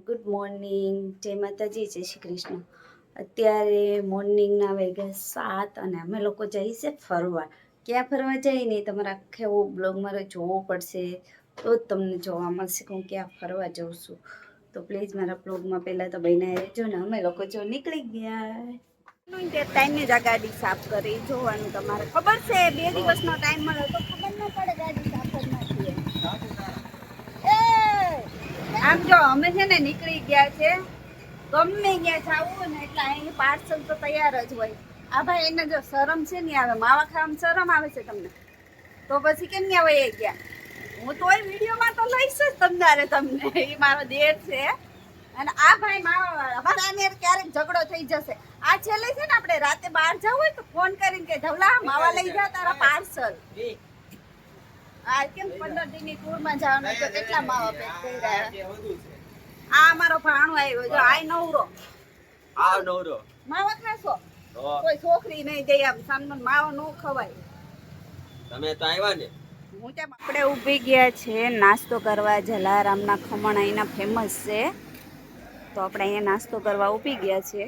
Good morning, જય માતાજી, જય શ્રી કૃષ્ણ. અત્યારે મોર્નિંગના વાગ્યા 7 અને અમે લોકો જઈએ છે ફરવા. ક્યાં ફરવા જઈએ નહીં તમારે આખે એવો બ્લોગ મારે જોવો પડશે તો જ તમને જોવા મળશે કે હું ક્યાં ફરવા જાઉં છું. તો પ્લીઝ મારા બ્લોગમાં પહેલાં તો બન્યા રહેજો ને. અમે લોકો જો નીકળી ગયા ટાઈમે જ આ ગાડી સાફ કરી જોવાનું. તમારે ખબર છે 2 દિવસનો ટાઈમ મળે તો ખબર ન પડે ગાડી સાફ જ નથી. આમ જો અમે છે ને નીકળી ગયા છે, ગમે ગયા જવું ને એટલે અહીં પાર્સલ તો તૈયાર જ હોય. આ ભાઈ એને જો શરમ છે ને આવે, માવા ખાવામાં શરમ આવે છે તમને તો પછી કેમ ત્યાં વહી ગયા? હું તોય વિડીયોમાં તો લઈશ જ તમને એ મારો દેર છે. અને આ ભાઈ માવા વાળા બધાને ક્યારેક ઝઘડો થઈ જશે. આ છેલ્લે છે ને આપણે રાતે બહાર જવું હોય તો ફોન કરીને કે ધવલા માવા લઈ જા તારા પાર્સલ. આ કેમ 15 દિનની ટૂરમાં જવાનું તો કેટલા માવા પેક કર્યા. આ અમારો ભાણો આવ્યો જો આ નવરો માવા ખાશો કોઈ છોકરી નહીં દે આમ સામનો માવો ન ખવાય. તમે તો આવ્યા ને. હું ત્યાં આપણે ઊભી ગયા છે નાસ્તો કરવા. જલારામના ખમણ અહીંના ફેમસ છે તો આપણે અહીંયા નાસ્તો કરવા ઊભી ગયા છે.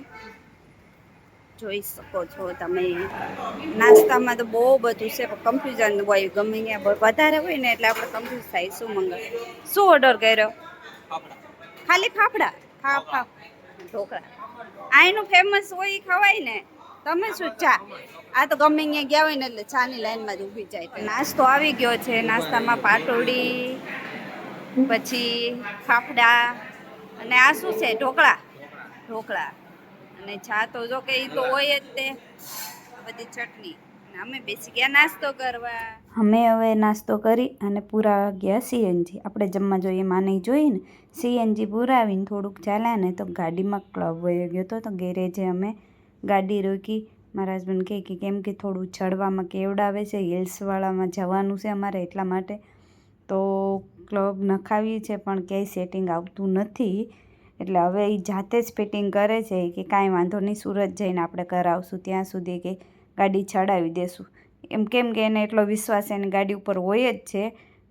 જોઈ શકો છો તમે. નાસ્તામાં તો બહુ બધું છે પણ કન્ફ્યુઝન હોય. ગમે ત્યાં વધારે હોય ને એટલે આપણે કન્ફ્યુઝ થાય શું મંગાવ શું ઓર્ડર કર્યો. ખાલી ફાફડા ઢોકળા અહીંનું ફેમસ હોય ખવાય ને. તમે શું ચા? આ તો ગમે અહીંયા ગયા હોય ને એટલે ચાની લાઈનમાં જ ઊભી જાય. નાસ્તો આવી ગયો છે. નાસ્તામાં પાટોડી પછી ફાફડા અને આ શું છે ઢોકળા અને ચા તો જો કે એ તો હોય જ તે બધી ચટણી. અમે બેસી ગયા નાસ્તો કરવા. અમે હવે નાસ્તો કરી અને પૂરા ગયા સીએનજી. આપણે જમવા જોઈએ માં નહીં જોઈએ ને. સીએનજી પુરાવીને થોડુંક ચાલ્યા ને તો ગાડીમાં ક્લબ વયો ગયો તો ગેરેજે અમે ગાડી રોકી. મારા હસબન્ડ કહે કે કેમ કે થોડું ચડવામાં કેવડાવે છે, હિલ્સવાળામાં જવાનું છે અમારે એટલા માટે તો ક્લબ નખાવી છે પણ ક્યાંય સેટિંગ આવતું નથી. એટલે હવે એ જાતે જ ફિટિંગ કરે છે કે કાંઈ વાંધો નહીં સુરત જઈને આપણે કરાવશું, ત્યાં સુધી કે ગાડી ચડાવી દેશું. કેમ કે એને એટલો વિશ્વાસ એની ગાડી ઉપર હોય જ છે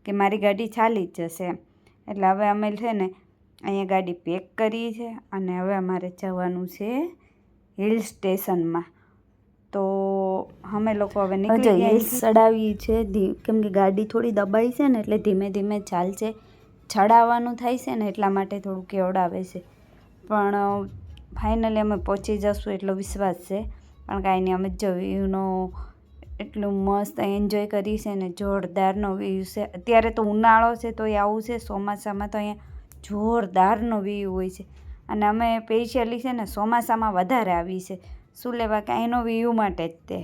કે મારી ગાડી ચાલી જ જશે એમ. એટલે હવે અમે છે ને અહીંયા ગાડી પેક કરી છે અને હવે અમારે જવાનું છે હિલ સ્ટેશનમાં. તો અમે લોકો હવે નીકળી ગયા. હિલ્સ ચડાવી છે કેમ કે ગાડી થોડી દબાઈ છે ને એટલે ધીમે ધીમે ચાલશે. ચડાવવાનું થાય છે ને એટલા માટે થોડું કેવડાવે છે પણ ફાઇનલી અમે પહોંચી જશું એટલો વિશ્વાસ છે. પણ કાંઈ નહીં, અમે જો વ્યૂનો એટલું મસ્ત એન્જોય કરી છે ને જોરદારનો વ્યૂ છે. અત્યારે તો ઉનાળો છે તો એ આવું છે, ચોમાસામાં તો અહીંયા જોરદારનો વ્યૂ હોય છે. અને અમે સ્પેશિયલી છે ને ચોમાસામાં વધારે આવી છે. શું લેવા કે એનો વ્યૂ માટે જ તે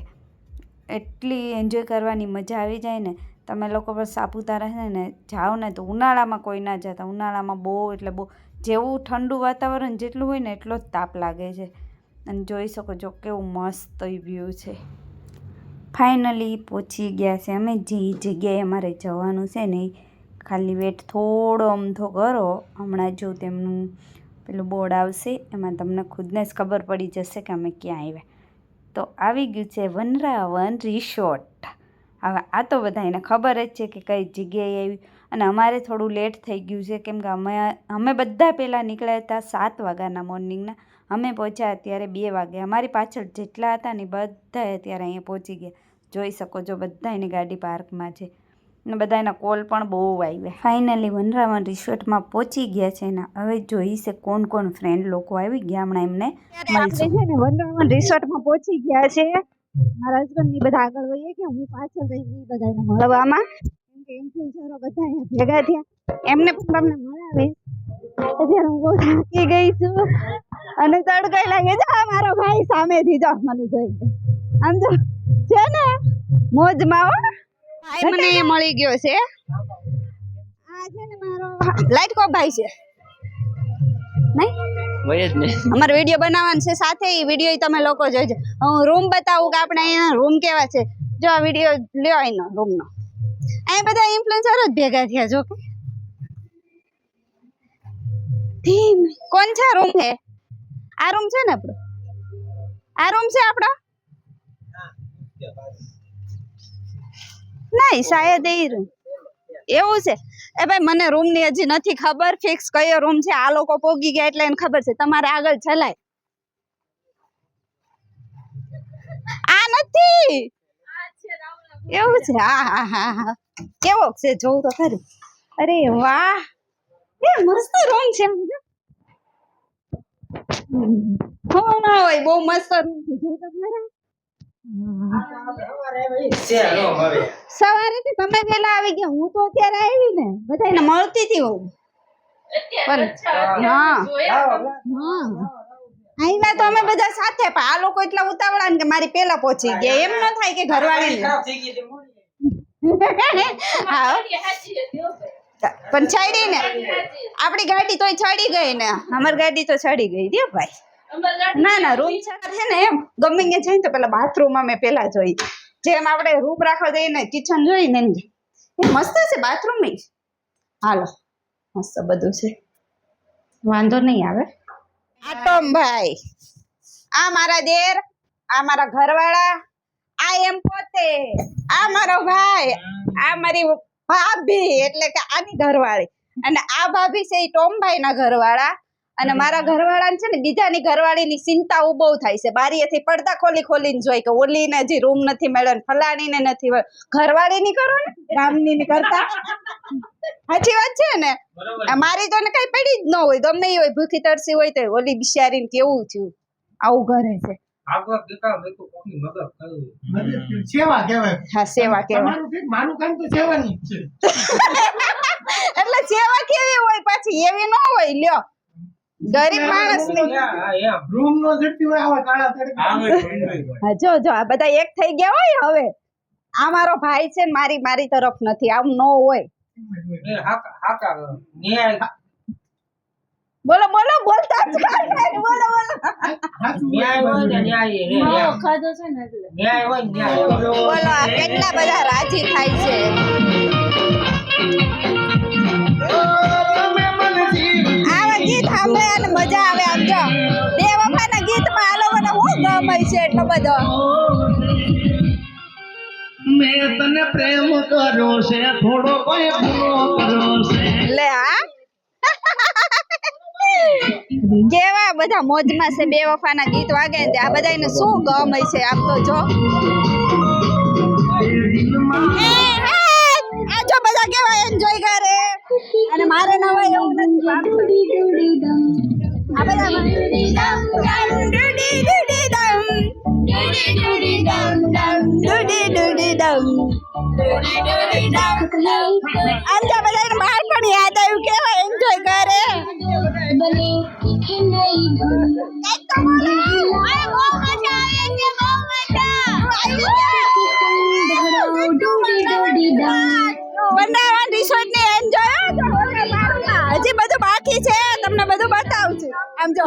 એટલી એન્જોય કરવાની મજા આવી જાય ને. તમે લોકો પર સાપુતારા છે ને જાઓ ને તો ઉનાળામાં કોઈ ના જતા. ઉનાળામાં બહુ એટલે બહુ જેવું ઠંડુ વાતાવરણ જેટલું હોય ને એટલો જ તાપ લાગે છે. અને જોઈ શકો છો કેવું મસ્ત વ્યૂ છે. ફાઇનલી પહોંચી ગયા છે અમે જે જગ્યાએ અમારે જવાનું છે ને. ખાલી વેટ થોડો અમથો કરો, હમણાં જો તેમનું પેલું બોર્ડ આવશે એમાં તમને ખુદને જ ખબર પડી જશે કે અમે ક્યાં આવ્યા. તો આવી ગયું છે વનરાવન રિસોર્ટ. હવે આ તો બધાને ખબર જ છે કે કઈ જગ્યાએ આવી. અને અમારે થોડું લેટ થઈ ગયું છે કેમ કે અમે બધા પહેલાં નીકળ્યા હતા 7 વાગ્યાના મોર્નિંગના. અમે પહોંચ્યા અત્યારે 2 વાગે. અમારી પાછળ જેટલા હતા ને બધા અત્યારે અહીંયા પહોંચી ગયા. જોઈ શકો છો બધા એની ગાડી પાર્કમાં છે અને બધાના કોલ પણ બહુ આવ્યા. ફાઇનલી વનરાવન રિસોર્ટમાં પહોંચી ગયા છે ને હવે જોઈ છે કોણ ફ્રેન્ડ લોકો આવી ગયા હમણાં એમને મળશું. છે ને વનરાવન રિસોર્ટમાં પહોંચી ગયા છે. મારા હસબન્ડ ની બધા આગળ વહીએ કે હું પાછળ રહી ગઈ બધાને મળવામાં. કેમ કે ઇન્ફ્લુએન્સરો બધા અહીંયા ભેગા થયા. એમને પણ તમને મળાવીશ. અત્યારે હું બહુ થાકી ગઈ છું અને તડકાઈ લાગે છે. મારો ભાઈ સામેથી જો મને જોઈ આમ જો છે ને મોજમાં હો. ભાઈ મને મળી ગયો છે. આ છે ને મારો લાઈટ કો ભાઈ છે નહીં હોય જ ને. અમારો વિડીયો બનાવવાનો છે સાથે. એ વિડીયો તમે લોકો જોજો. હું રૂમ બતાવું કે આપણે અહીંયા રૂમ કેવા છે. જો આ વિડીયો લ્યો એનો રૂમનો. અહીં બધા ઇન્ફ્લુએન્સર જ ભેગા થયા. જો થીમ કોણ છે? રૂમ છે આ રૂમ છે ને આપણો. આ રૂમ છે આપણો નહીં શાયદ એ રૂમ એવું છે એ ભાઈ મને રૂમ ની હજી નથી ખબર ફિક્સ કયો રૂમ છે આ લોકો પોગી ગયા એટલે એને ખબર છે તમારે આગળ ચલાય આ નથી એવું છે હા હા હા હા કેવો છે જોઉં તો ખરી અરે વાહ એ મસ્ત રૂમ છે હોય બહુ મસ્ત રૂમ છે જોઉં તો ખરા સવારે થી તમે પેલા આવી ગયા હું તો અત્યારે આવી ને બધાને મળતી હતી હું પણ હા અહીંયા તો અમે બધા સાથે પણ આ લોકો એટલા ઉતાવળા ને કે મારી પેલા પહોંચી ગયા એમ ન થાય કે ઘરવાળી હા પણ ચડી ને આપણી ગાડી તોય ચડી ગઈ ને અમારી ગાડી તો ચડી ગઈ દે ભાઈ ના ના રૂમ છે ને એમ ગમે ત્યાં જઈને તો પેલા બાથરૂમ અમે પેલા જોઈ જેમ આપણે રૂમ રાખવા જઈએ ને કિચન જોઈ ને મસ્ત છે બાથરૂમ હાલો મસ્ત બધું છે વાંધો નહીં આવે આટમભાઈ આ મારા દેર આ મારા ઘરવાળા આ એમ પોતે આ મારો ભાઈ આ મારી ભાભી એટલે કે આની ઘરવાળી અને આ ભાભી છે એ ટોમભાઈ ના ઘરવાળા અને મારા ઘરવાળા છે ને બીજાની ઘરવાળીની ચિંતા બહુ થાય છે બારીએથી પડદા ખોલી ખોલીને જોઈ કે ઓલીને હજી રૂમ નથી મળ્યો ને ફલાણીને નથી ઘરવાળી ની કરો ને ગામની ની કરતા સાચી વાત છે ને મારી તો ને કઈ પડી જ ન હોય ગમે એ હોય ભૂખી તરસી હોય તો ઓલી બિચારીને કેવું થયું આવું ઘરે છે સેવા કહેવાય હા સેવા કહેવાય મારું કામ તો સેવાની જ છે એટલે સેવા કેવી હોય પાછી એવી ન હોય લ્યો ગરીબ માણસ રૂમ નો જડતી હોય આવા કાળા તડકા જો આ બધા એક થઈ ગયા હોય હવે આ મારો ભાઈ છે ને મારી તરફ નથી આમ ન હોય બોલો બોલો બોલતા જ બોલો બોલો આ કેટલા બધા રાજી થાય છે આવા ગીત સાંભળે અને મજા આવે આમ જો બે વફાના ગીતમાં આ લોકોને હું ગમે છે એટલો બધો મેં તને પ્રેમ કર્યો છે થોડો કોઈ પૂરો કર્યો છે લે હા કેવા બધા મોજમાં છે બે વફાના ગીત વાગે ને આ બધાને શું ગમે છે આમ તો જો આ જો બધા કેવા એન્જોય કરે અને મારે ના હોય એવું નથી આ બધા આંજા બધાને બાળપણ યાદ આવ્યું કેવા એન્જોય કરે વૃંદાવન રિસોર્ટ ની એન્જોય હજી બધું બાકી છે તમને બધું બતાવું છું આમ જો